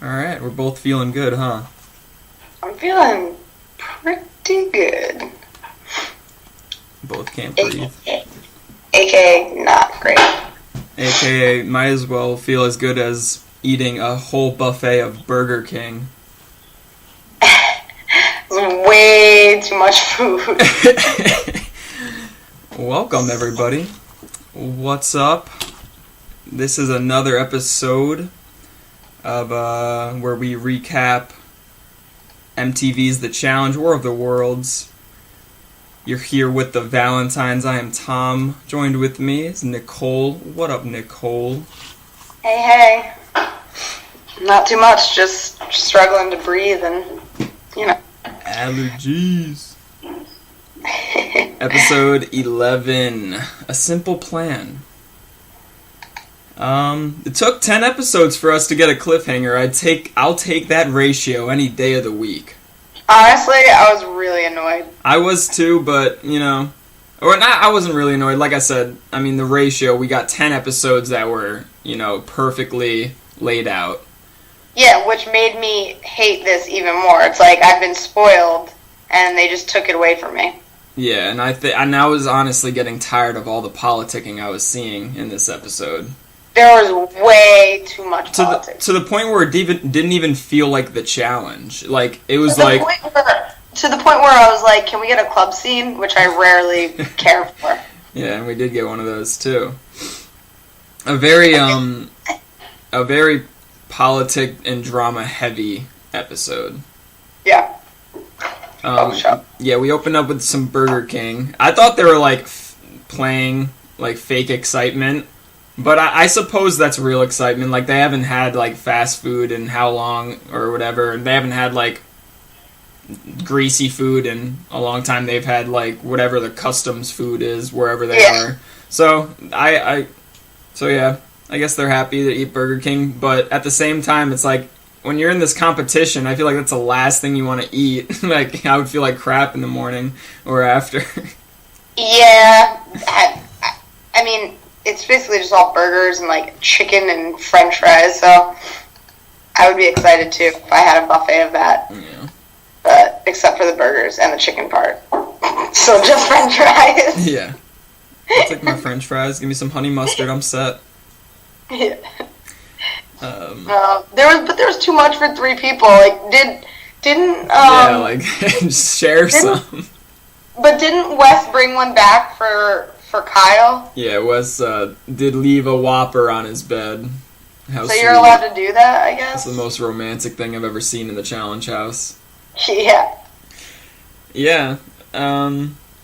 Alright, we're both feeling good, huh? I'm feeling pretty good. Both can't breathe. AKA not great. AKA might as well feel as good as eating a whole buffet of Burger King. It's way too much food. Welcome, everybody. What's up? This is another episode of where we recap MTV's The Challenge, War of the Worlds. You're here with the Valentines. I am Tom. Joined with me is Nicole. What up, Nicole? Hey. Not too much, just struggling to breathe and, Allergies. Episode 11. A Simple Plan. It took 10 episodes for us to get a cliffhanger. I'll take that ratio any day of the week. Honestly, I was really annoyed. I was too, but, I wasn't really annoyed. Like I said, the ratio, we got 10 episodes that were, perfectly laid out. Yeah, which made me hate this even more. It's like I've been spoiled, and they just took it away from me. Yeah, and I was honestly getting tired of all the politicking I was seeing in this episode. There was way too much politics. To the point where it didn't even feel like the challenge. Like, it was to the point where I was like, can we get a club scene? Which I rarely care for. Yeah, and we did get one of those, too. A very politic and drama-heavy episode. Yeah. Yeah, we opened up with some Burger King. I thought they were, playing, fake excitement. But I suppose that's real excitement. Like, they haven't had, fast food in how long or whatever. And they haven't had, greasy food in a long time. They've had, whatever the customs food is, wherever they are. So, So, yeah, I guess they're happy to eat Burger King. But at the same time, it's like, when you're in this competition, I feel like that's the last thing you want to eat. I would feel like crap in the morning or after. Yeah. It's basically just all burgers and, chicken and french fries, so I would be excited, too, if I had a buffet of that. Yeah. But, except for the burgers and the chicken part. So, just french fries. Yeah. I'll take my french fries, give me some honey mustard, I'm set. Yeah. There was too much for 3 people. Just share some. But didn't Wes bring one back for Kyle? Yeah, Wes did leave a Whopper on his bed. How so you're allowed to do that, I guess? That's the most romantic thing I've ever seen in the Challenge House. Yeah. Yeah.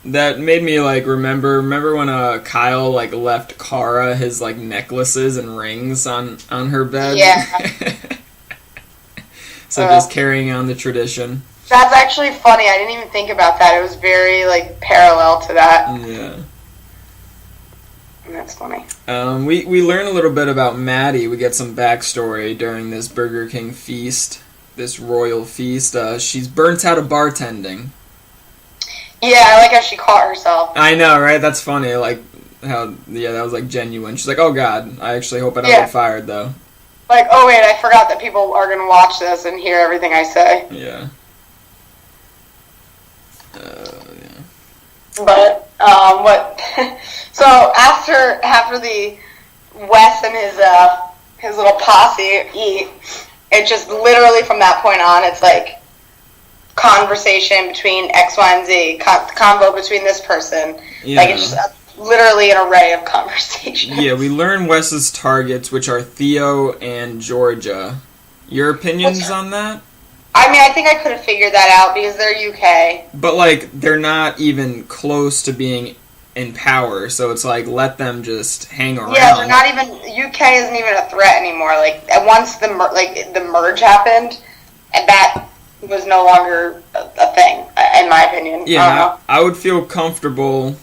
That made me, remember when Kyle, left Cara his, necklaces and rings on her bed? Yeah. So just carrying on the tradition. That's actually funny. I didn't even think about that. It was very, parallel to that. Yeah. That's funny. We learn a little bit about Maddie. We get some backstory during this Burger King feast, this royal feast. She's burnt out of bartending. Yeah, I like how she caught herself. I know, right? That's funny. That was genuine. She's like, oh god, I actually hope I don't get fired though. Oh wait, I forgot that people are gonna watch this and hear everything I say. Yeah. But what? So after the Wes and his little posse eat, it just literally from that point on, it's conversation between X, Y, and Z, convo between this person. Yeah. It's just literally an array of conversation. Yeah, we learn Wes's targets, which are Theo and Georgia. Your opinions on that? I think I could have figured that out because they're UK. But, they're not even close to being in power, so it's let them just hang around. Yeah, they're not even... UK isn't even a threat anymore. Once the merge happened, and that was no longer a thing, in my opinion. Yeah, I would feel comfortable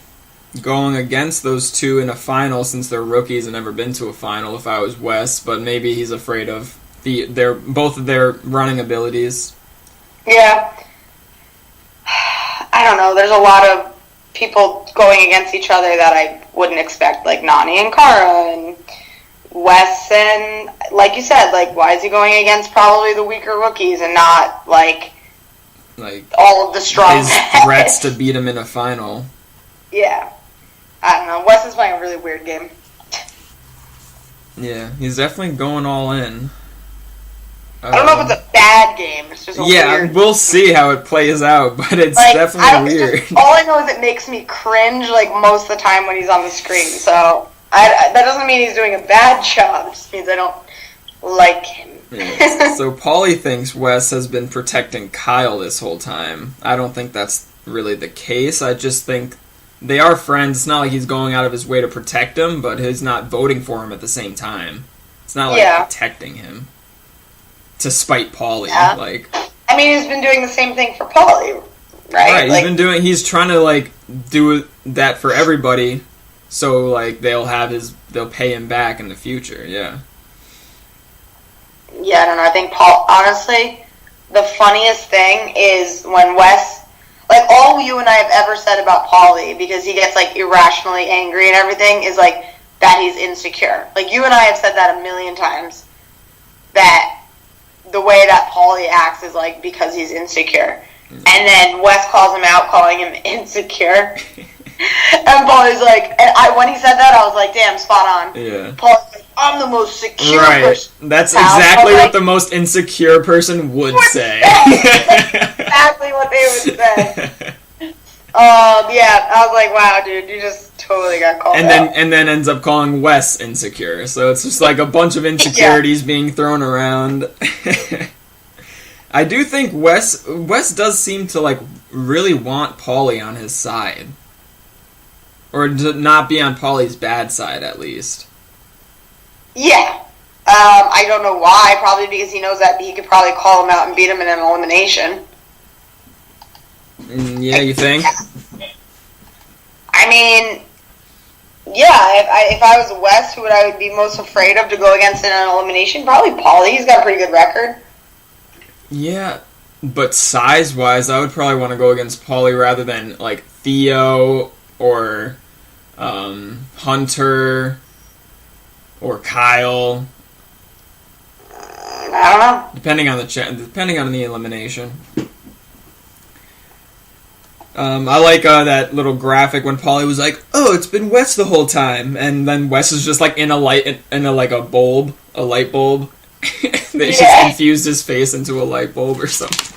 going against those two in a final since they're rookies and never been to a final if I was Wes, but maybe he's afraid of both of their running abilities. Yeah. I don't know. There's a lot of people going against each other that I wouldn't expect, like Nany and Cara and Wes and, like you said, like, why is he going against probably the weaker rookies and not, like all of the strong his threats to beat him in a final. Yeah. I don't know. Wes is playing a really weird game. Yeah, he's definitely going all in. I don't know if it's a bad game. It's just a weird... we'll see how it plays out, but it's definitely weird. All I know is it makes me cringe, like, most of the time when he's on the screen. So, that doesn't mean he's doing a bad job. It just means I don't like him. Yeah. So, Paulie thinks Wes has been protecting Kyle this whole time. I don't think that's really the case. I just think they are friends. It's not like he's going out of his way to protect him, but he's not voting for him at the same time. It's not like protecting him to spite Paulie. Yeah. Like, I mean, he's been doing the same thing for Paulie, right? Right, he's trying to, like, do that for everybody, so, like, they'll pay him back in the future, yeah. Yeah, I don't know. I think honestly, the funniest thing is when Wes, like, all you and I have ever said about Paulie, because he gets, like, irrationally angry and everything, is, like, that he's insecure. Like, you and I have said that a million times, that the way that Paulie acts is, like, because he's insecure. And then Wes calls him out, calling him insecure. And Paulie's like, when he said that, I was like, damn, spot on. Yeah. Paulie's like, I'm the most secure person. That's exactly what the most insecure person would say. That's exactly what they would say. Yeah, I was like, wow, dude, you just totally got called out. And then ends up calling Wes insecure. So it's just like a bunch of insecurities being thrown around. I do think Wes does seem to, like, really want Paulie on his side. Or to not be on Paulie's bad side, at least. Yeah. I don't know why. Probably because he knows that he could probably call him out and beat him in an elimination. Yeah, you think? I mean, yeah, if I was Wes, who would I be most afraid of to go against in an elimination? Probably Paulie. He's got a pretty good record. Yeah, but size-wise, I would probably want to go against Paulie rather than, like, Theo or Hunter or Kyle. I don't know. Depending on the elimination. I like that little graphic when Paulie was like, "Oh, it's been Wes the whole time," and then Wes is just like in a light bulb. They just infused his face into a light bulb or something.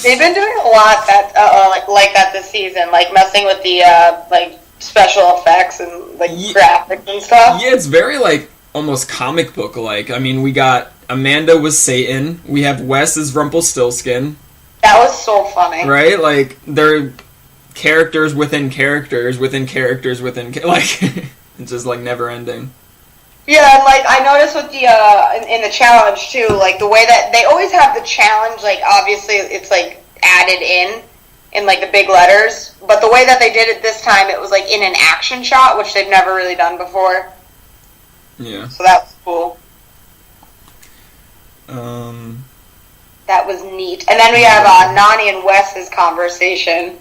They've been doing a lot that like that this season, like messing with the like special effects and like graphics and stuff. Yeah, it's very like almost comic book like. I mean, we got Amanda was Satan. We have Wes as Rumpelstiltskin. That was so funny, right? Like they're characters within characters within characters within like it's just like never ending. Yeah, and like I noticed with the in the challenge too, like the way that they always have the challenge, like obviously it's like added in like the big letters, but the way that they did it this time, it was like in an action shot, which they've never really done before. Yeah. So that was cool. That was neat. And then we have Nany and Wes's conversation.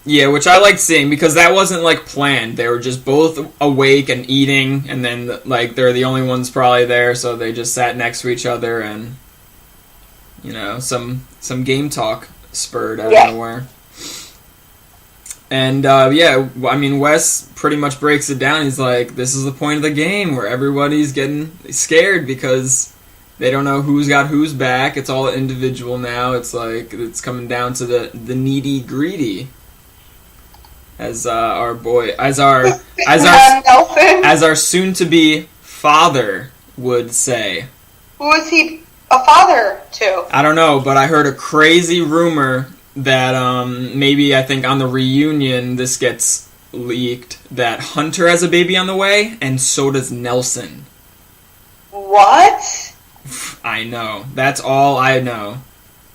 Yeah, which I liked seeing because that wasn't like planned. They were just both awake and eating, and then like they're the only ones probably there, so they just sat next to each other, and you know, some game talk spurred out of nowhere. And yeah, I mean, Wes pretty much breaks it down. He's like, "This is the point of the game where everybody's getting scared because they don't know who's got who's back. It's all individual now. It's like it's coming down to the needy greedy." As our soon to be father would say. Who is he a father to? I don't know, but I heard a crazy rumor that maybe I think on the reunion this gets leaked that Hunter has a baby on the way, and so does Nelson. What? I know. That's all I know.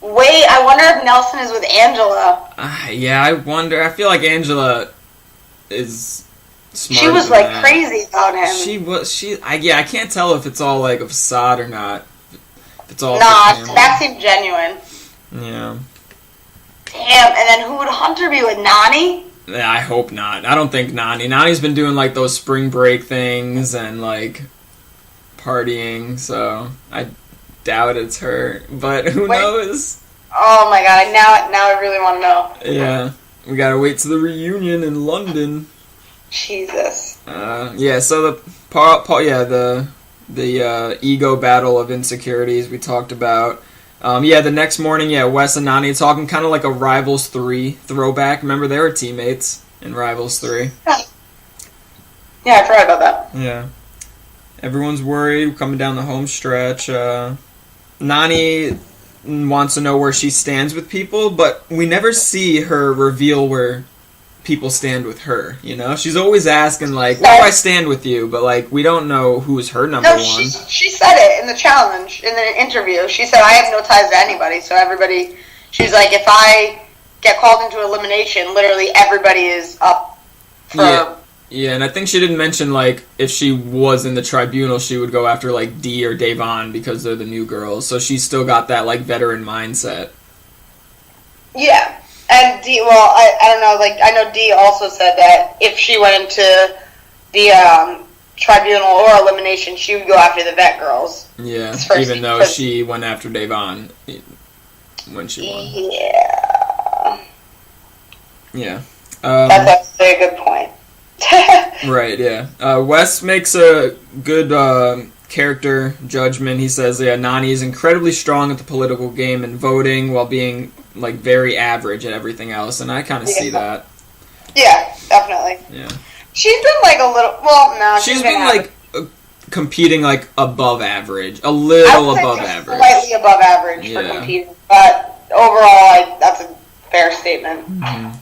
Wait, I wonder if Nelson is with Angela. Yeah, I wonder. I feel like Angela is smart. She was like crazy about him. I can't tell if it's all like a facade or not. If it's all. Nah, that seemed genuine. Yeah. Damn, and then who would Hunter be with? Nany? Yeah, I hope not. I don't think Nani's been doing like those spring break things and like partying, so I doubt it's her. But who knows? Oh my god! Now I really want to know. Yeah, we gotta wait to the reunion in London. Jesus. Yeah. So the ego battle of insecurities we talked about. The next morning, Wes and Nany talking kind of like a Rivals 3 throwback. Remember, they were teammates in Rivals 3. Yeah, I forgot about that. Yeah. Everyone's worried, coming down the home stretch. Nany wants to know where she stands with people, but we never see her reveal where people stand with her, you know? She's always asking, like, where do I stand with you? But, like, we don't know who's her number one. She said it in the challenge, in the interview. She said, I have no ties to anybody, so everybody... She's like, if I get called into elimination, literally everybody is up for... Yeah, and I think she didn't mention, like, if she was in the tribunal, she would go after, like, Dee or Da'Vonne because they're the new girls. So she's still got that, like, veteran mindset. Yeah. And Dee, well, I don't know, like, I know Dee also said that if she went into the tribunal or elimination, she would go after the vet girls. Yeah, even though she went after Da'Vonne when she won. Yeah. Yeah. That's actually a good point. Right, yeah. Wes makes a good character judgment. He says, Nany is incredibly strong at the political game and voting while being, like, very average at everything else, and I kind of see that. Yeah, definitely. Yeah. She's been, like, a little... Well, no, she's been like, competing, like, above average. A little above average. Slightly above average for competing, but overall, that's a fair statement. Mm-hmm.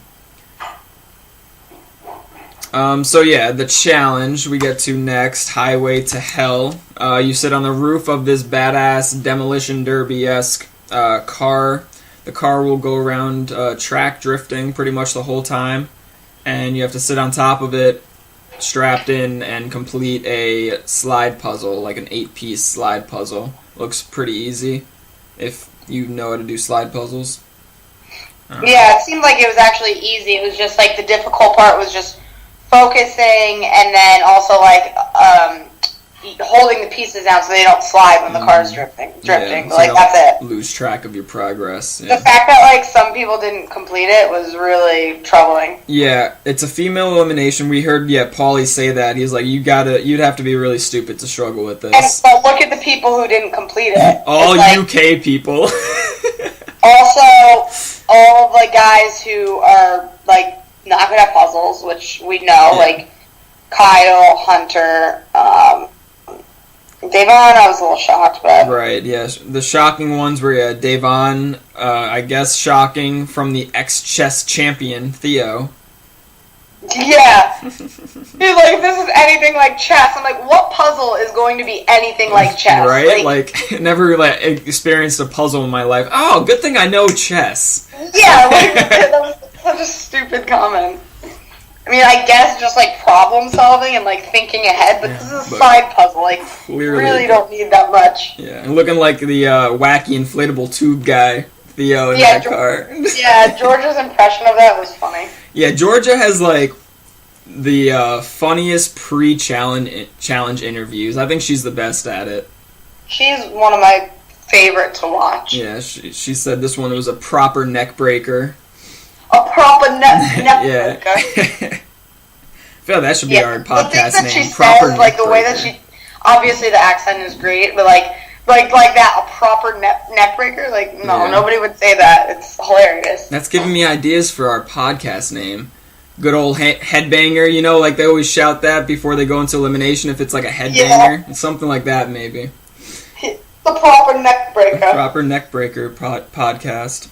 The challenge we get to next, Highway to Hell. You sit on the roof of this badass demolition derby-esque car. The car will go around track drifting pretty much the whole time, and you have to sit on top of it, strapped in, and complete a slide puzzle, like an 8-piece slide puzzle. Looks pretty easy if you know how to do slide puzzles. Yeah, it seemed like it was actually easy. It was just like the difficult part was just focusing, and then also like holding the pieces down so they don't slide when the car's drifting. Yeah, so like that's it. Lose track of your progress. Yeah. The fact that like some people didn't complete it was really troubling. Yeah, it's a female elimination. We heard Paulie say that. He's like, you'd have to be really stupid to struggle with this. But look at the people who didn't complete it. All like, UK people. Also, all of the guys who are like not good at puzzles, which we know, like Kyle, Hunter, Da'Vonne, I was a little shocked, but... Right, yes. The shocking ones were Da'Vonne, I guess shocking, from the ex-chess champion, Theo. Yeah. He's like, if this is anything like chess, I'm like, what puzzle is going to be anything like chess? Right? Like never experienced a puzzle in my life. Oh, good thing I know chess. Yeah, that was such a stupid comment. I mean, I guess just, like, problem solving and, like, thinking ahead, but this is a side puzzle. Like, clearly, really don't need that much. Yeah, and looking like the wacky inflatable tube guy, Theo, in that car. Yeah, Georgia's impression of that was funny. Yeah, Georgia has, like, the funniest pre-challenge interviews. I think she's the best at it. She's one of my favorite to watch. Yeah, she said this one was a proper neck breaker. A proper neck breaker. I feel like that should be our podcast name. She proper says, like the way that she, obviously the accent is great, but like that, a proper neck breaker. Like nobody would say that. It's hilarious. That's giving me ideas for our podcast name. Good old headbanger, you know, like they always shout that before they go into elimination. If it's like a headbanger, something like that, maybe. The proper neck breaker. Proper neck breaker podcast.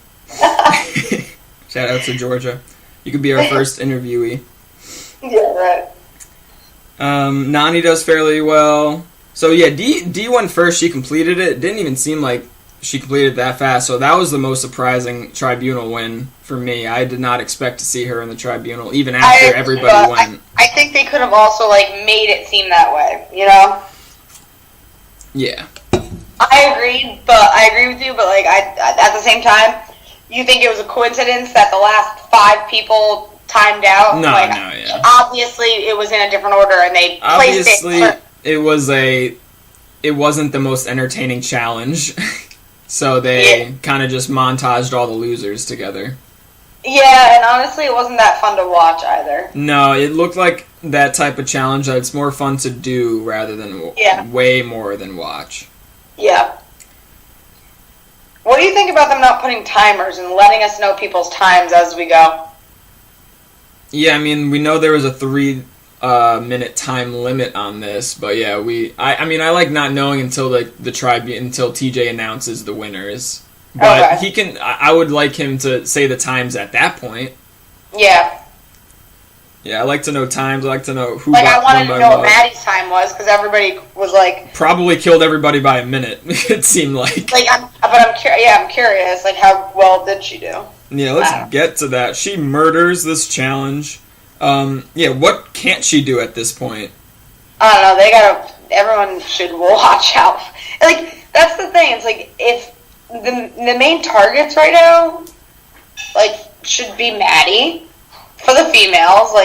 Shout out to Georgia. You could be our first interviewee. Yeah, right. Nany does fairly well. So yeah, Dee went first. She completed it. It didn't even seem like she completed it that fast. So that was the most surprising tribunal win for me. I did not expect to see her in the tribunal, even after everybody went. I think they could have also like made it seem that way. You know? Yeah. I agree with you. But like, at the same time. You think it was a coincidence that the last 5 people timed out. No, like, no, yeah. Obviously, it was in a different order, and they placed it. It wasn't the most entertaining challenge, so they kind of just montaged all the losers together. Yeah, and honestly, it wasn't that fun to watch either. No, it looked like that type of challenge that it's more fun to do rather than way more than watch. Yeah. What do you think about them not putting timers and letting us know people's times as we go? Yeah, I mean, we know there was a 3-minute time limit on this, but yeah, I like not knowing until until TJ announces the winners. But I would like him to say the times at that point. Yeah. Yeah, I like to know times. I like to know who. I wanted to know what Maddie's time was because everybody was like. Probably killed everybody by a minute. It seemed like. I'm curious. Like, how well did she do? Yeah, let's get to that. She murders this challenge. What can't she do at this point? I don't know. Everyone should watch out. Like, that's the thing. It's like if the main targets right now, should be Maddie. For the females,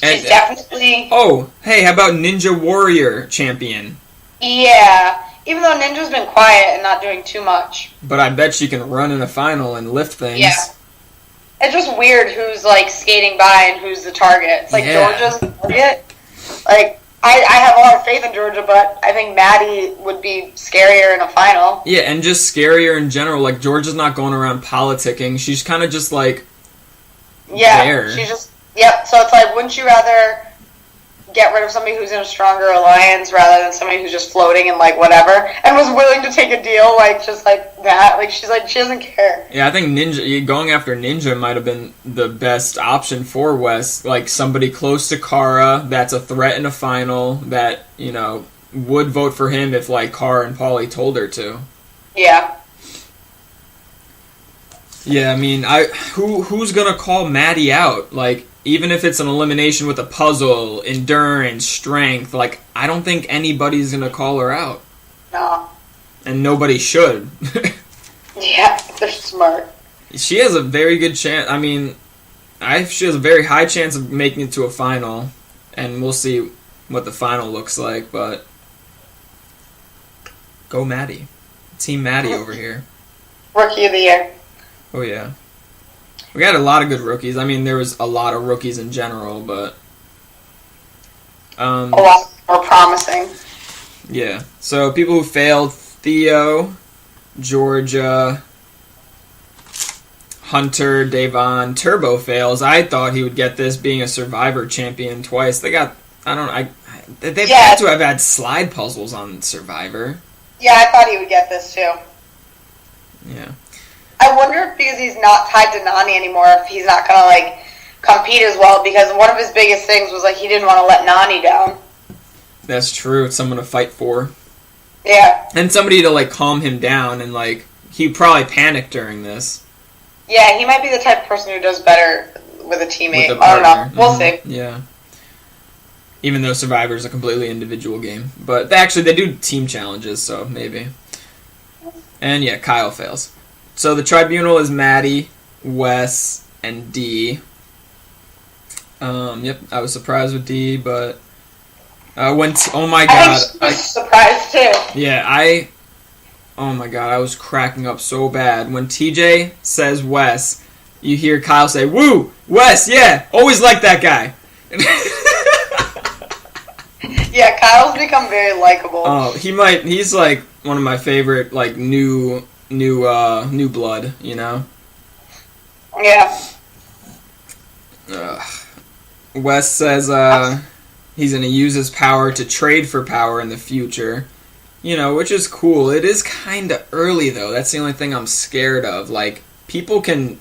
she's definitely... Oh, hey, how about Ninja Warrior champion? Yeah, even though Ninja's been quiet and not doing too much. But I bet she can run in a final and lift things. Yeah. It's just weird who's, skating by and who's the target. It's Georgia's the target. I have a lot of faith in Georgia, but I think Maddie would be scarier in a final. Yeah, and just scarier in general. Georgia's not going around politicking. She's kind of just, there. She's just... Yep, so it's wouldn't you rather get rid of somebody who's in a stronger alliance rather than somebody who's just floating and, whatever, and was willing to take a deal, just like that? She's she doesn't care. Yeah, I think going after Ninja might have been the best option for Wes. Somebody close to Kara that's a threat in a final that, would vote for him if, Kara and Paulie told her to. Yeah. Yeah, I mean, who's gonna call Maddie out? Even if it's an elimination with a puzzle, endurance, strength, I don't think anybody's gonna call her out. No. And nobody should. Yeah, they're smart. She has a very good chance. I mean, she has a very high chance of making it to a final, and we'll see what the final looks like, but go Maddie. Team Maddie over here. Rookie of the year. Oh, yeah. We got a lot of good rookies. I mean, there was a lot of rookies in general, but... a lot more promising. Yeah. So, people who failed, Theo, Georgia, Hunter, Davon, Turbo fails. I thought he would get this being a Survivor champion twice. They've had to have had slide puzzles on Survivor. Yeah, I thought he would get this, too. Yeah. I wonder if because he's not tied to Nany anymore, if he's not going to, compete as well, because one of his biggest things was, he didn't want to let Nany down. That's true. It's someone to fight for. Yeah. And somebody to, calm him down, and, he probably panicked during this. Yeah, he might be the type of person who does better with a teammate. I don't know. We'll see. Yeah. Even though Survivor is a completely individual game. But, actually, they do team challenges, so maybe. And, yeah, Kyle fails. So the tribunal is Maddie, Wes, and D. Yep, I was surprised with D, but oh my god, I was surprised too. Yeah, oh my god, I was cracking up so bad when TJ says Wes. You hear Kyle say, "Woo, Wes, yeah, always like that guy." Yeah, Kyle's become very likable. Oh, he's one of my favorite new blood, Yeah. Wes says he's going to use his power to trade for power in the future, which is cool. It is kind of early, though. That's the only thing I'm scared of. People can,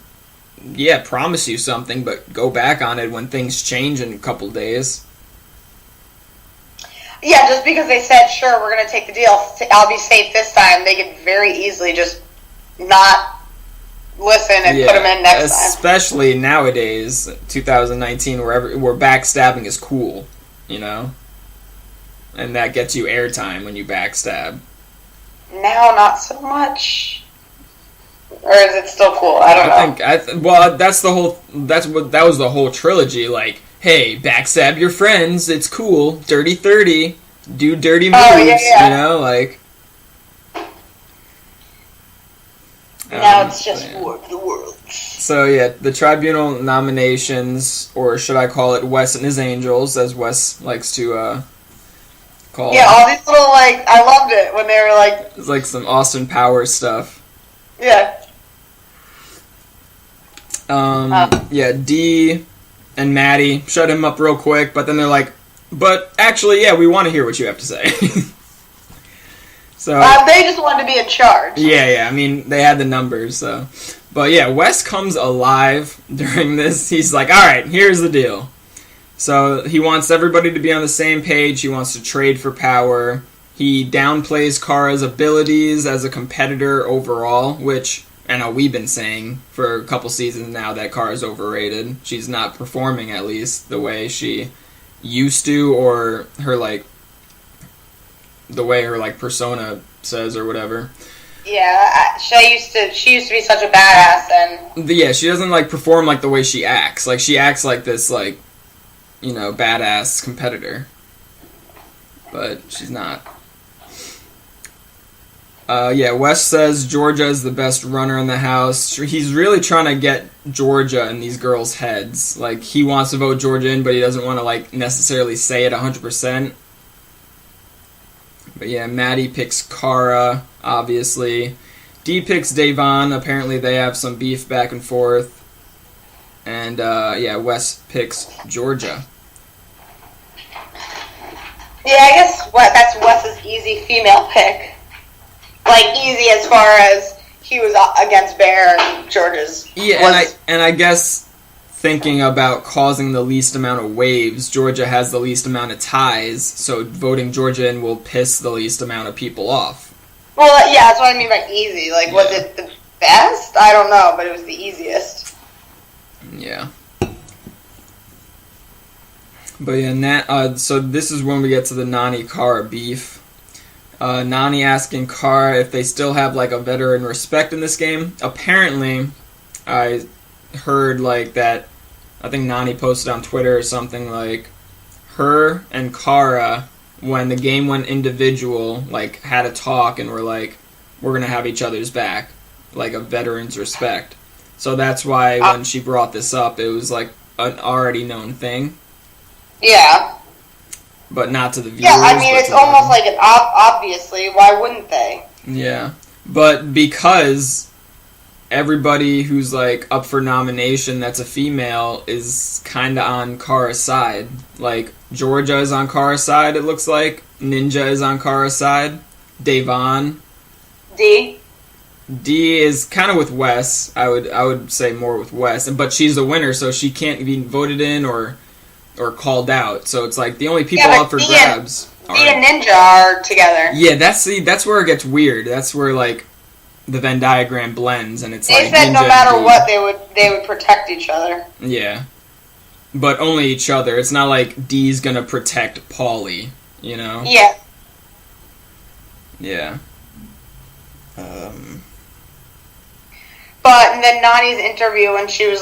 promise you something, but go back on it when things change in a couple days. Yeah, just because they said, sure, we're going to take the deal, I'll be safe this time, they could very easily just not listen and put them in next time. Especially nowadays, 2019, where backstabbing is cool, and that gets you airtime when you backstab. Now, not so much. or is it still cool? I don't know. Well, that was the whole trilogy. Like, hey, backstab your friends, it's cool. Dirty 30, do dirty moves. Oh, yeah. You know, like. Now it's just War of the Worlds. So yeah, the tribunal nominations, or should I call it Wes and his Angels, as Wes likes to call. Yeah, all these little I loved it when they were like. It's like some Austin Powers stuff. Yeah. Yeah, Dee and Maddie shut him up real quick, but then they're like, but actually, yeah, we want to hear what you have to say. So they just wanted to be in charge. Yeah. I mean, they had the numbers, so. But yeah, Wes comes alive during this. He's like, all right, here's the deal. So he wants everybody to be on the same page. He wants to trade for power. He downplays Kara's abilities as a competitor overall, which I know we've been saying for a couple seasons now that Kara's overrated. She's not performing, at least, the way she used to, or her, the way her persona says or whatever. Yeah, she used to be such a badass, and yeah, she doesn't perform the way she acts. She acts like this badass competitor, but she's not. Yeah, Wes says Georgia is the best runner in the house. He's really trying to get Georgia in these girls' heads. He wants to vote Georgia in, but he doesn't want to necessarily say it 100%. But yeah, Maddie picks Kara, obviously. Dee picks Devon. Apparently they have some beef back and forth. And yeah, Wes picks Georgia. Yeah, I guess that's Wes's easy female pick. Easy as far as he was against Bear and Georgia's. Yeah, and I guess thinking about causing the least amount of waves, Georgia has the least amount of ties, so voting Georgia in will piss the least amount of people off. Well, yeah, that's what I mean by easy. Was it the best? I don't know, but it was the easiest. Yeah. But yeah, so this is when we get to the Nany-Kara beef. Nany asking Kara if they still have a veteran respect in this game. Apparently, I heard that. I think Nany posted on Twitter or something her and Kara, when the game went individual, had a talk and were we're gonna have each other's back, a veteran's respect. So that's why when she brought this up, it was an already known thing. Yeah. But not to the viewers. Yeah, I mean, it's almost obviously, why wouldn't they? Yeah. But because everybody who's up for nomination that's a female is kind of on Kara's side. Georgia is on Kara's side, it looks like. Ninja is on Kara's side. Devon. Dee is kind of with Wes. I would say more with Wes, but she's the winner, so she can't be voted in or called out. So it's the only people up for grabs. Dee and Ninja are together. Yeah, that's where it gets weird. That's where the Venn diagram blends, and it's they said no matter what they would protect each other. Yeah, but only each other. It's not Dee's gonna protect Paulie, you know? Yeah. Yeah. But and then Nany's interview, when she was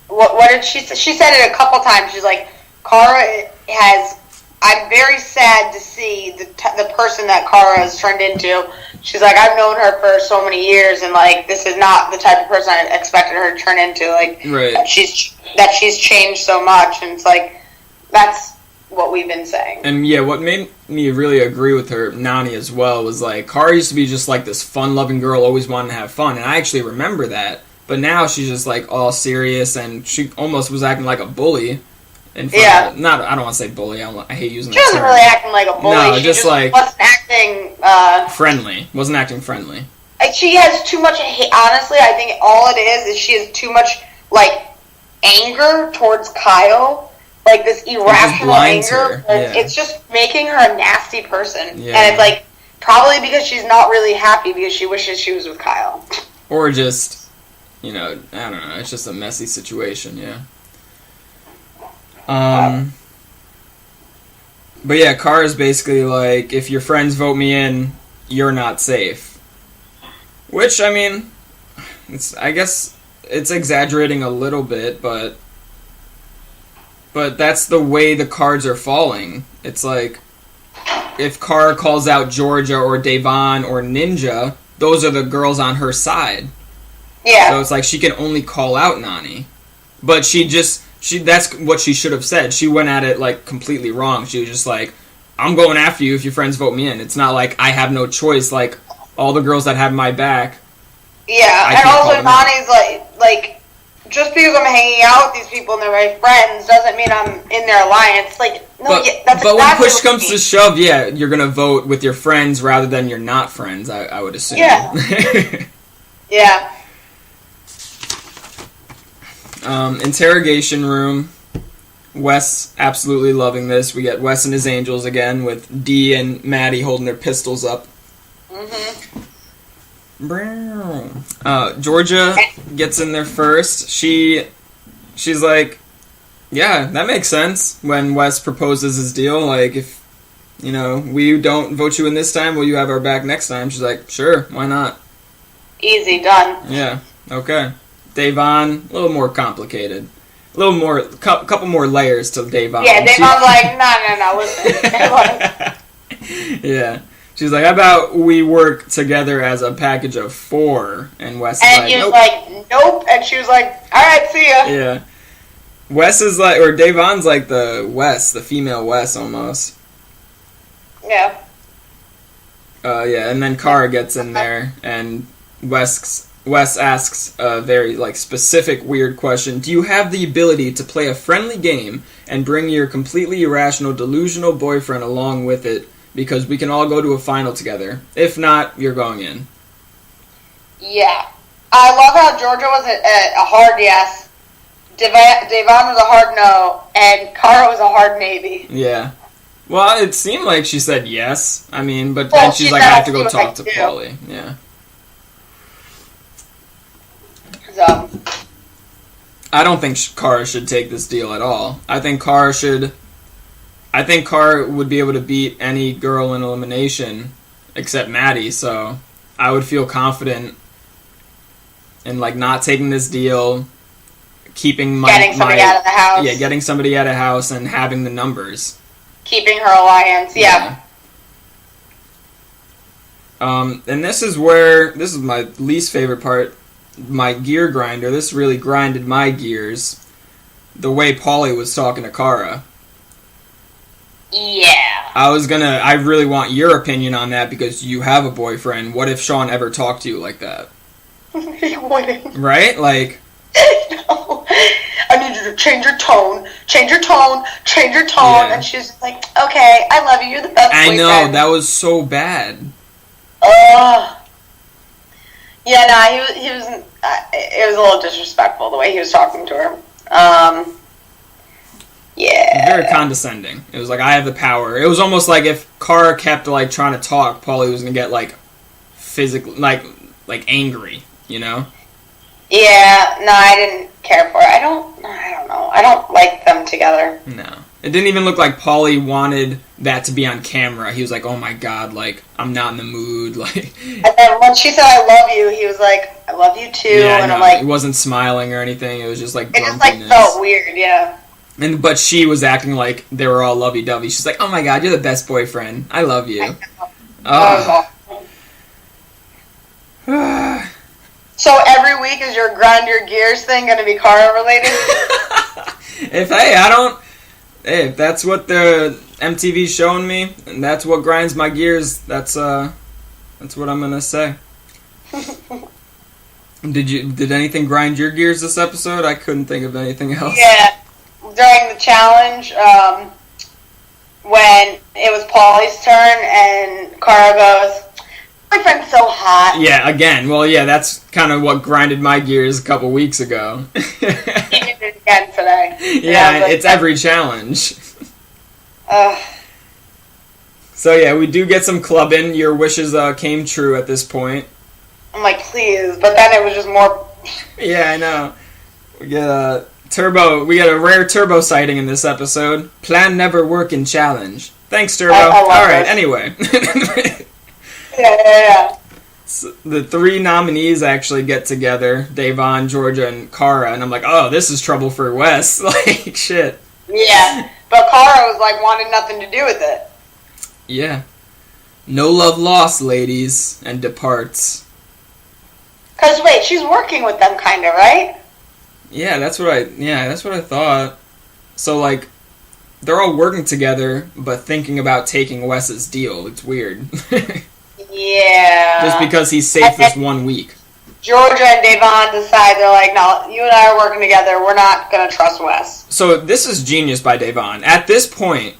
what did she say? She said it a couple times. She's Kara has. I'm very sad to see the person that Kara has turned into. She's I've known her for so many years, and this is not the type of person I expected her to turn into. Right. That she's changed so much, and it's that's what we've been saying. And yeah, what made me really agree with her, Nany, as well, was Kara used to be just this fun-loving girl, always wanting to have fun, and I actually remember that. But now she's just all serious, and she almost was acting like a bully. Yeah. I don't want to say bully. I hate using that term. She wasn't really acting like a bully. No, she just wasn't acting friendly. Wasn't acting friendly. She has too much hate. Honestly, I think all it is she has too much anger towards Kyle. This irrational anger. Yeah. It's just making her a nasty person. Yeah. And it's probably because she's not really happy because she wishes she was with Kyle. Or just, I don't know. It's just a messy situation. Yeah. But yeah, Kara's basically if your friends vote me in, you're not safe. Which, I mean, I guess it's exaggerating a little bit, but that's the way the cards are falling. It's like, if Kara calls out Georgia or Devon or Ninja, those are the girls on her side. Yeah. So it's like she can only call out Nani. But that's what she should have said. She went at it like completely wrong. She was just like, I'm going after you if your friends vote me in. It's not like I have no choice. Like, all the girls that have my back. Yeah, and also Nani's like, just because I'm hanging out with these people and they're my friends doesn't mean I'm in their alliance. Like, no, that's but exactly when push comes to shove, yeah, you're gonna vote with your friends rather than your not friends. I would assume. Yeah. Yeah. Interrogation room. Wes absolutely loving this. We get Wes and his angels again with Dee and Maddie holding their pistols up. Georgia gets in there first. She's like, yeah, that makes sense. When Wes proposes his deal, like, if we don't vote you in this time, will you have our back next time? She's like, sure, why not? Easy, done. Yeah, okay. Devon, a little more complicated. A little more, couple more layers to Devon. Yeah, Devon's like, no, listen. Yeah. She's like, how about we work together as a package of 4? And Wes is like, nope. Like, nope. And she was like, alright, see ya. Yeah. Wes is like, or Devon's like the Wes, the female Wes almost. Yeah. Yeah, and then Kara gets in there, and Wes asks a very, like, specific, weird question. Do you have the ability to play a friendly game and bring your completely irrational, delusional boyfriend along with it? Because we can all go to a final together. If not, you're going in. Yeah. I love how Georgia was a hard yes, Devon was a hard no, and Kara was a hard maybe. Yeah. Well, it seemed like she said yes. I mean, but then she's like, I have to go talk to Paulie. Yeah. So. I don't think Kara should take this deal at all. I think Kara would be able to beat any girl in elimination except Maddie, so I would feel confident in, like, not taking this deal, keeping getting somebody out of the house. Yeah, getting somebody out of the house and having the numbers. Keeping her alliance, yeah. And this is my least favorite part, my gear grinder. This really grinded my gears. The way Paulie was talking to Kara. Yeah. I really want your opinion on that because you have a boyfriend. What if Sean ever talked to you like that? He wouldn't. Right? Like... No. I need you to change your tone. Yeah. And she's like, okay, I love you. You're the best boyfriend. I know. That was so bad. Yeah, no, he was... it was a little disrespectful, the way he was talking to her. Yeah. Very condescending. It was like, I have the power. It was almost like if Kara kept, like, trying to talk, Paulie was going to get, like, physically, like angry, you know? Yeah, no, I didn't care for it. I don't know. I don't like them together. No. It didn't even look like Paulie wanted that to be on camera. He was like, oh my god, like, I'm not in the mood, like... And then when she said, I love you, he was like, I love you too, yeah, and no, I'm like... He wasn't smiling or anything, it was just like grumpiness. It just, like, felt weird, yeah. But she was acting like they were all lovey-dovey. She's like, oh my god, you're the best boyfriend. I love you. Oh. So every week is your grind your gears thing going to be Kara related? If that's what the MTV's showing me, and that's what grinds my gears, that's what I'm gonna say. Did anything grind your gears this episode? I couldn't think of anything else. Yeah, during the challenge, when it was Paulie's turn and Kara goes, my friend's so hot. Yeah, again. Well, yeah, that's kind of what grinded my gears a couple weeks ago. He did it again today. Yeah, like, it's every challenge. So, yeah, we do get some clubbing. Your wishes came true at this point. I'm like, please. But then it was just more... Yeah, I know. We get a rare Turbo sighting in this episode. Plan never work in challenge. Thanks, Turbo. All right, anyway. Yeah. the three nominees actually get together, Davon, Georgia, and Cara, and I'm like, oh, this is trouble for Wes. Like, shit. Yeah, but Cara was like, wanted nothing to do with it. Yeah. No love lost, ladies, and departs. Because, wait, she's working with them, kind of, right? Yeah, that's what I thought. So, like, they're all working together, but thinking about taking Wes's deal. It's weird. Yeah. Just because he's safe this 1 week. Georgia and Davon decide, they're like, no, you and I are working together, we're not going to trust Wes. So this is genius by Davon. At this point,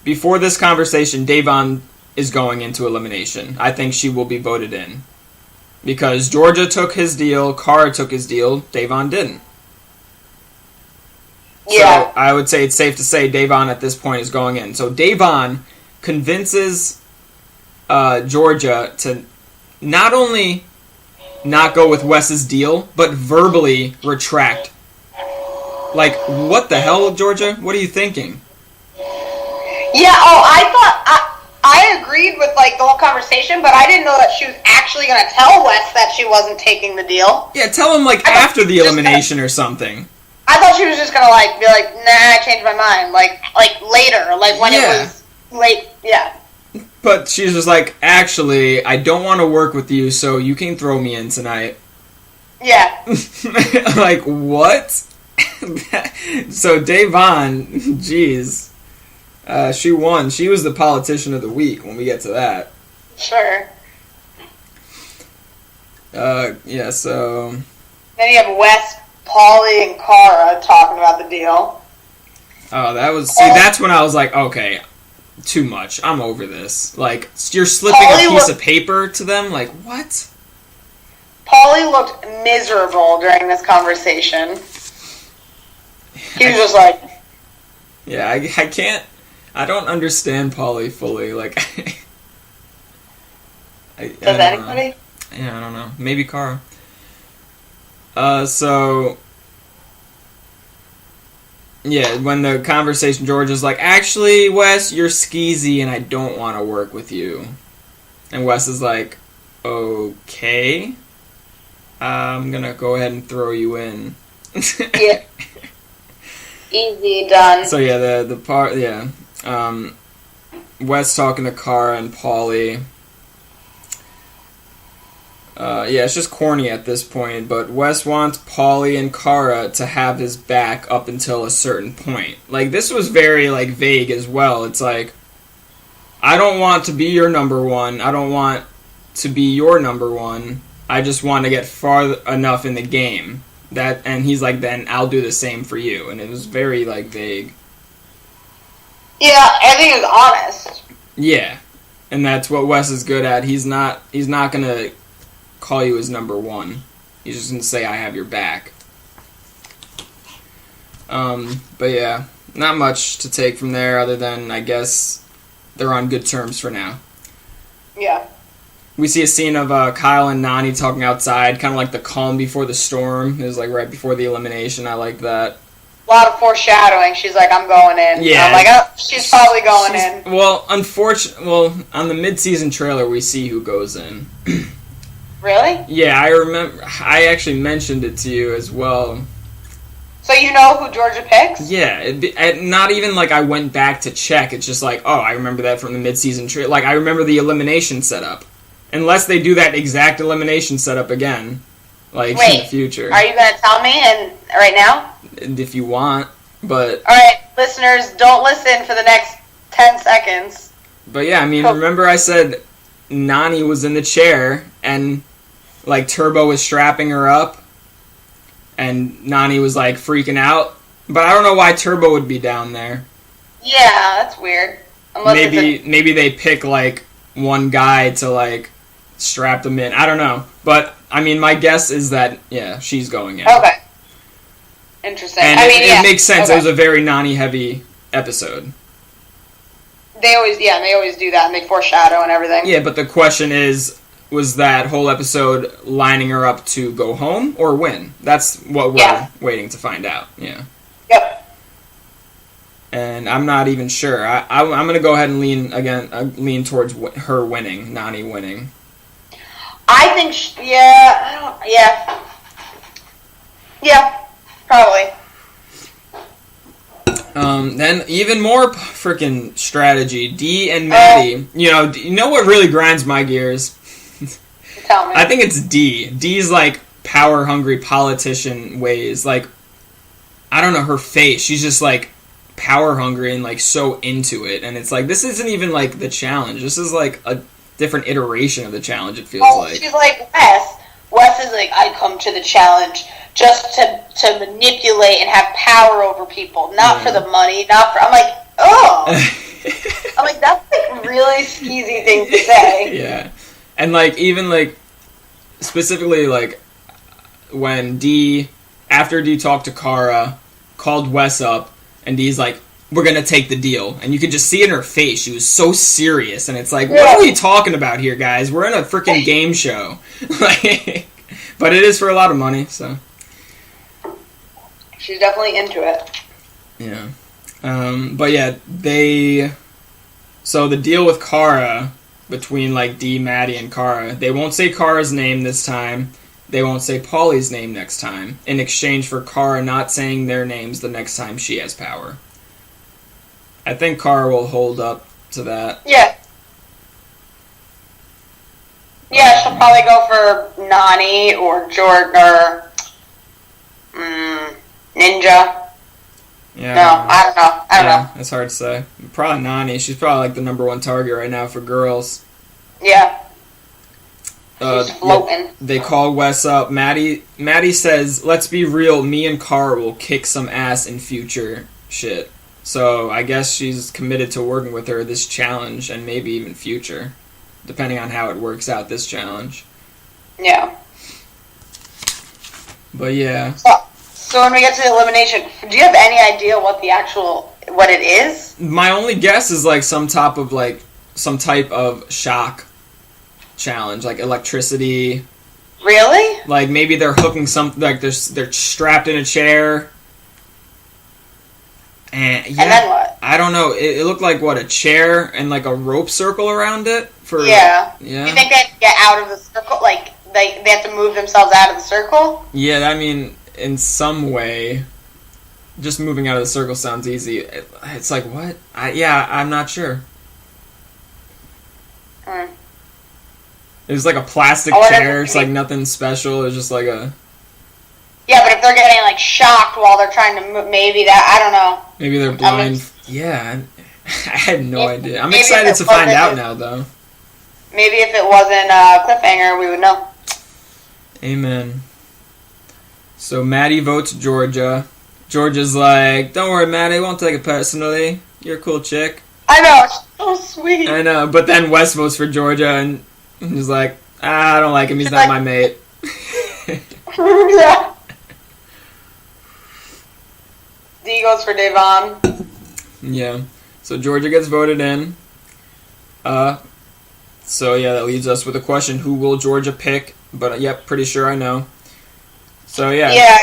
before this conversation, Davon is going into elimination. I think she will be voted in. Because Georgia took his deal, Cara took his deal, Davon didn't. Yeah. So I would say it's safe to say Davon at this point is going in. So Davon convinces Georgia to not only not go with Wes's deal, but verbally retract. Like, what the hell, Georgia? What are you thinking? Yeah, I agreed with, like, the whole conversation, but I didn't know that she was actually going to tell Wes that she wasn't taking the deal. Yeah, tell him, like, after the elimination or something. I thought she was just going to, like, be like, nah, I changed my mind. Like later, like, when it was late, yeah. But she's just like, actually, I don't want to work with you, so you can throw me in tonight. Yeah. Like, what? So Davon, jeez. She won. She was the politician of the week when we get to that. Sure. Yeah, so... Then you have Wes, Paulie, and Cara talking about the deal. Oh, that's when I was like, okay, too much. I'm over this. Like, you're slipping a piece of paper to them? Like, what? Paulie looked miserable during this conversation. He was just like... Yeah, I can't... I don't understand Paulie fully. Like, Does anybody? Yeah, I don't know. Maybe Cara. So... Yeah, when the conversation, Georgia's like, actually, Wes, you're skeezy and I don't want to work with you. And Wes is like, okay. I'm going to go ahead and throw you in. Yeah. Easy done. So yeah, the part, yeah. Wes talking to Cara and Paulie. Yeah, it's just corny at this point, but Wes wants Paulie and Cara to have his back up until a certain point. Like, this was very, like, vague as well. It's like, I don't want to be your number one. I don't want to be your number one. I just want to get far enough in the game. And he's like, then I'll do the same for you. And it was very, like, vague. Yeah, I think it was honest. Yeah. And that's what Wes is good at. He's not going to call you his number one. He's just going to say, I have your back. But yeah, not much to take from there other than, I guess, they're on good terms for now. Yeah. We see a scene of Kyle and Nany talking outside, kind of like the calm before the storm. It was like right before the elimination. I like that. A lot of foreshadowing. She's like, I'm going in. Yeah. I'm like, oh, she's probably going in. Well, on the mid-season trailer, we see who goes in. Really? Yeah, I remember. I actually mentioned it to you as well. So you know who Georgia picks? Yeah, not even like I went back to check. It's just like, oh, I remember that from the mid-season trailer. Like, I remember the elimination setup. Unless they do that exact elimination setup again, like, in the future. Are you going to tell me right now? If you want, but... Alright, listeners, don't listen for the next 10 seconds. But yeah, I mean, remember I said Nany was in the chair, and, like, Turbo was strapping her up, and Nany was, like, freaking out? But I don't know why Turbo would be down there. Yeah, that's weird. Maybe they pick, like, one guy to, like, strap them in. I don't know. But, I mean, my guess is that, yeah, she's going in. Okay. Interesting. And it makes sense. Okay. It was a very Nany-heavy episode. They always do that, and they foreshadow and everything. Yeah, but the question is, was that whole episode lining her up to go home or win? That's what we're waiting to find out. Yeah. Yep. And I'm not even sure. I'm going to go ahead and lean towards her winning, Nany winning. I think, yeah, probably. Then even more freaking strategy. Dee and Maddie. You know what really grinds my gears? Tell me. I think it's Dee. Dee's like power hungry politician ways. Like, I don't know, her face. She's just like power hungry and like so into it. And it's like, this isn't even like the challenge. This is like a different iteration of the challenge, it feels like. She's like Wes. Wes is like, I come to the challenge just to manipulate and have power over people, not for the money, not for. I'm like, oh. I'm like, that's like really skeezy thing to say. Yeah, and like even like specifically like when after Dee talked to Kara, called Wes up, and Dee's like, we're gonna take the deal, and you could just see it in her face. She was so serious, and it's like, what are we talking about here, guys? We're in a freaking game show, like, but it is for a lot of money, so she's definitely into it. Yeah, but yeah, so the deal with Kara between like Dee, Maddie, and Kara, they won't say Kara's name this time. They won't say Paulie's name next time, in exchange for Kara not saying their names the next time she has power. I think Kara will hold up to that. Yeah. Yeah, she'll probably go for Nani or Jordan or Ninja. Yeah. No, I don't know. I don't know. It's hard to say. Probably Nani. She's probably like the number one target right now for girls. Yeah. She's floating. They call Wes up. Maddie says, let's be real, me and Kara will kick some ass in future shit. So I guess she's committed to working with her this challenge and maybe even future, depending on how it works out, this challenge. Yeah. But yeah. So when we get to the elimination, do you have any idea what it is? My only guess is like some type of shock challenge, like electricity. Really? Like maybe they're hooking something, like they're strapped in a chair. And then what? I don't know. It looked like a chair and like a rope circle around it. Yeah. Do you think they have to get out of the circle? Like they have to move themselves out of the circle? Yeah, I mean, in some way, just moving out of the circle sounds easy. It's like what? I'm not sure. It was like a plastic chair. It's like nothing special. It's just like a. Yeah, but if they're getting like shocked while they're trying to move, maybe that, I don't know. Maybe they're blind. I had no idea. I'm excited to find out now, though. Maybe if it wasn't Cliffhanger, we would know. Amen. So Maddie votes Georgia. Georgia's like, don't worry, Maddie, I won't take it personally. You're a cool chick. I know, she's so sweet. I know, but then Wes votes for Georgia, and he's like, I don't like him, he's not my mate. Yeah. D goes for Devon. Yeah. So Georgia gets voted in. So yeah, that leaves us with a question: who will Georgia pick? But yep, pretty sure I know. So yeah. Yeah,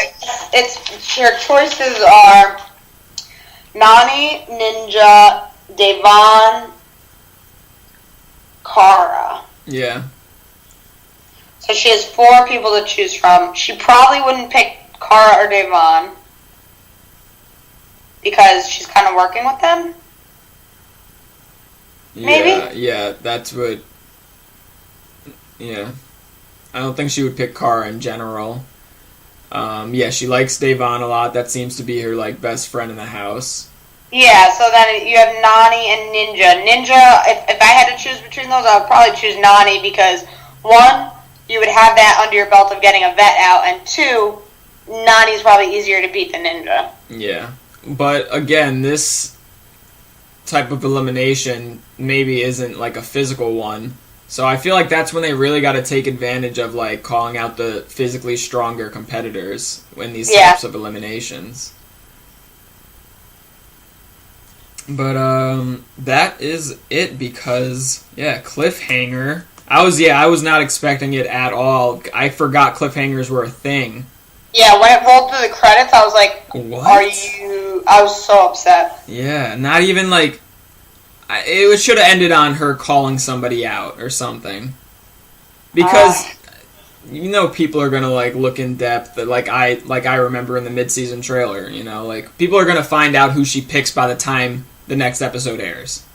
it's your choices are Nani, Ninja, Devon, Kara. Yeah. So she has 4 people to choose from. She probably wouldn't pick Kara or Devon because she's kind of working with them. Maybe? Yeah, that's what... Yeah. I don't think she would pick Kara in general. Yeah, she likes Devon a lot. That seems to be her, like, best friend in the house. Yeah, so then you have Nani and Ninja. Ninja, if I had to choose between those, I would probably choose Nani because, 1, you would have that under your belt of getting a vet out, and 2, Nani's probably easier to beat than Ninja. Yeah. But, again, this type of elimination maybe isn't, like, a physical one. So I feel like that's when they really got to take advantage of, like, calling out the physically stronger competitors in these types of eliminations. But, that is it because, cliffhanger. I was not expecting it at all. I forgot cliffhangers were a thing. Yeah, when it rolled through the credits, I was like, what? I was so upset. Yeah, not even, like, it should have ended on her calling somebody out or something. Because you know, people are gonna like look in depth. Like I remember in the mid-season trailer. You know, like people are gonna find out who she picks by the time the next episode airs.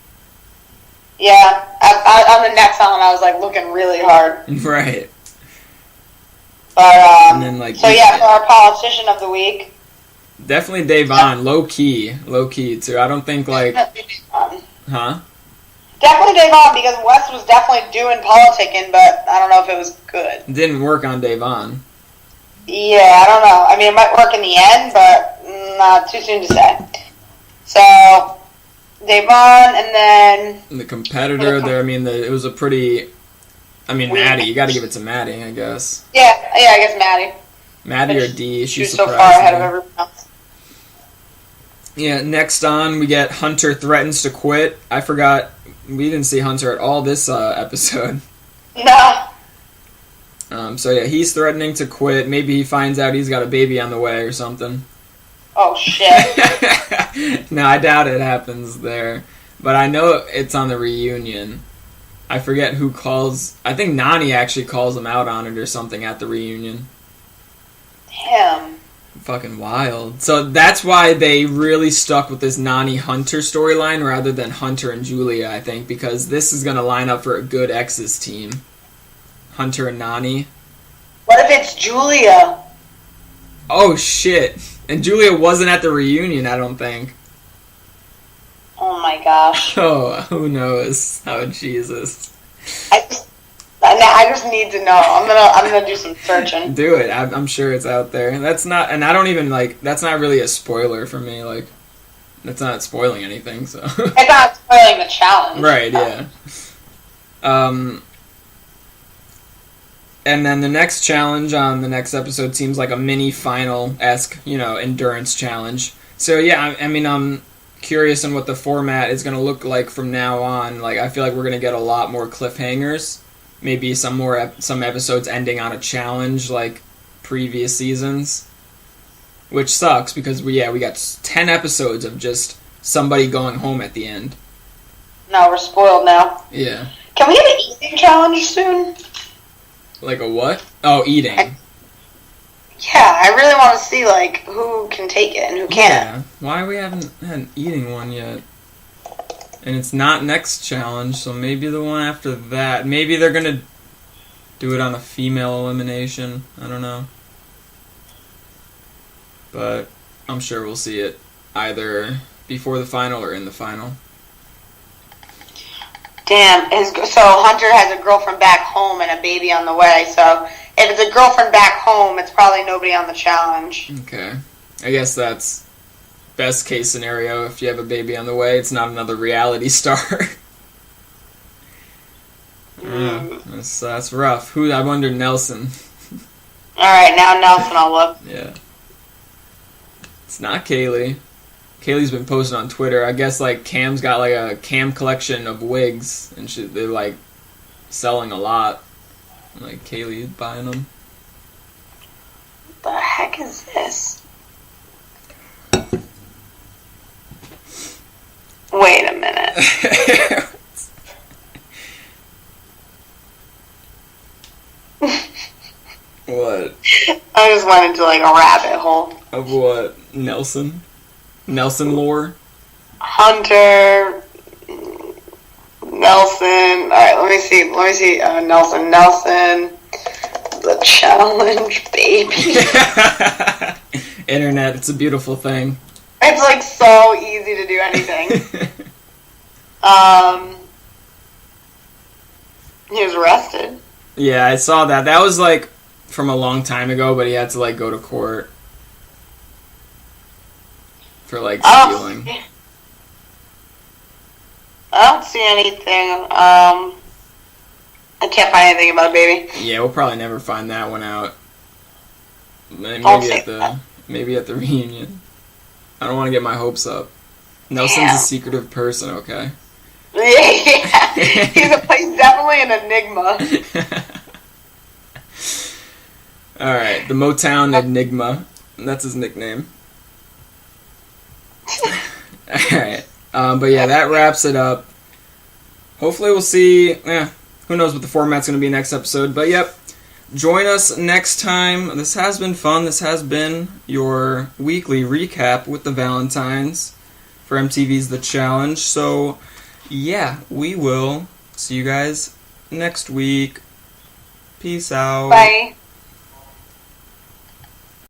Yeah, on the next one, I was like looking really hard. Right. But And then, like, so yeah, for our politician of the week, definitely Davon, low key too. I don't think like, huh? Definitely Davon, because Wes was definitely doing politicking, but I don't know if it was good. It didn't work on Davon. Yeah, I don't know. I mean, it might work in the end, but not too soon to say. So, Davon, and then The competitor there. I mean, it was a pretty. I mean, Maddie. You got to give it to Maddie, I guess. Yeah, I guess Maddie. Maddie or D. She was so far ahead of everyone else. Yeah. Next on, we get Hunter threatens to quit. I forgot. We didn't see Hunter at all this episode. No. So yeah, he's threatening to quit. Maybe he finds out he's got a baby on the way or something. Oh shit. No, I doubt it happens there. But I know it's on the reunion. I forget who calls. I think Nani actually calls him out on it or something at the reunion. Damn. Fucking wild. So that's why they really stuck with this Nani Hunter storyline rather than Hunter and Julia, I think, because this is going to line up for a good exes team. Hunter and Nani. What if it's Julia? Oh shit. And Julia wasn't at the reunion, I don't think. Oh my gosh. Oh, who knows? Oh Jesus. I just need to know. I'm gonna do some searching. Do it. I'm sure it's out there. That's not, and I don't even like. That's not really a spoiler for me. Like, that's not spoiling anything. So. It's not spoiling the challenge. Right. Yeah. And then the next challenge on the next episode seems like a mini final-esque, endurance challenge. So yeah, I mean, I'm curious on what the format is going to look like from now on. Like, I feel like we're going to get a lot more cliffhangers. Maybe some episodes ending on a challenge like previous seasons. Which sucks because we got 10 episodes of just somebody going home at the end. No, we're spoiled now. Yeah. Can we have an eating challenge soon? Like a what? Oh, eating. Yeah, I really want to see like who can take it and who can't. Yeah. Why we haven't had an eating one yet? And it's not next challenge, so maybe the one after that. Maybe they're gonna do it on a female elimination. I don't know. But I'm sure we'll see it either before the final or in the final. Damn, so Hunter has a girlfriend back home and a baby on the way, so if it's a girlfriend back home, it's probably nobody on the challenge. Okay. I guess that's best case scenario. If you have a baby on the way, it's not another reality star. Yeah, that's rough. I wonder Nelson. Alright, now Nelson, I'll look. Yeah. It's not Kaylee. Kaylee's been posting on Twitter. I guess like Cam's got like a Cam collection of wigs, and they're like selling a lot. Like Kaylee's buying them. What the heck is this? Wait a minute. What? I just went into like a rabbit hole. Of what? Nelson lore? Hunter, Nelson. Alright, let me see. Nelson. The challenge, baby. Internet, it's a beautiful thing. It's like so easy to do anything. He was arrested. Yeah, I saw that. That was like from a long time ago, but he had to like go to court for like stealing. I don't see anything. I can't find anything about baby. Yeah, we'll probably never find that one out. Maybe at the reunion. I don't want to get my hopes up. Nelson's a secretive person, okay? Yeah, he's definitely an enigma. Alright, the Motown Enigma. That's his nickname. Alright. But yeah, that wraps it up. Hopefully we'll see... who knows what the format's going to be next episode. But yep, join us next time. This has been fun. This has been your weekly recap with the Valentines for MTV's The Challenge. So, yeah, we will see you guys next week. Peace out. Bye.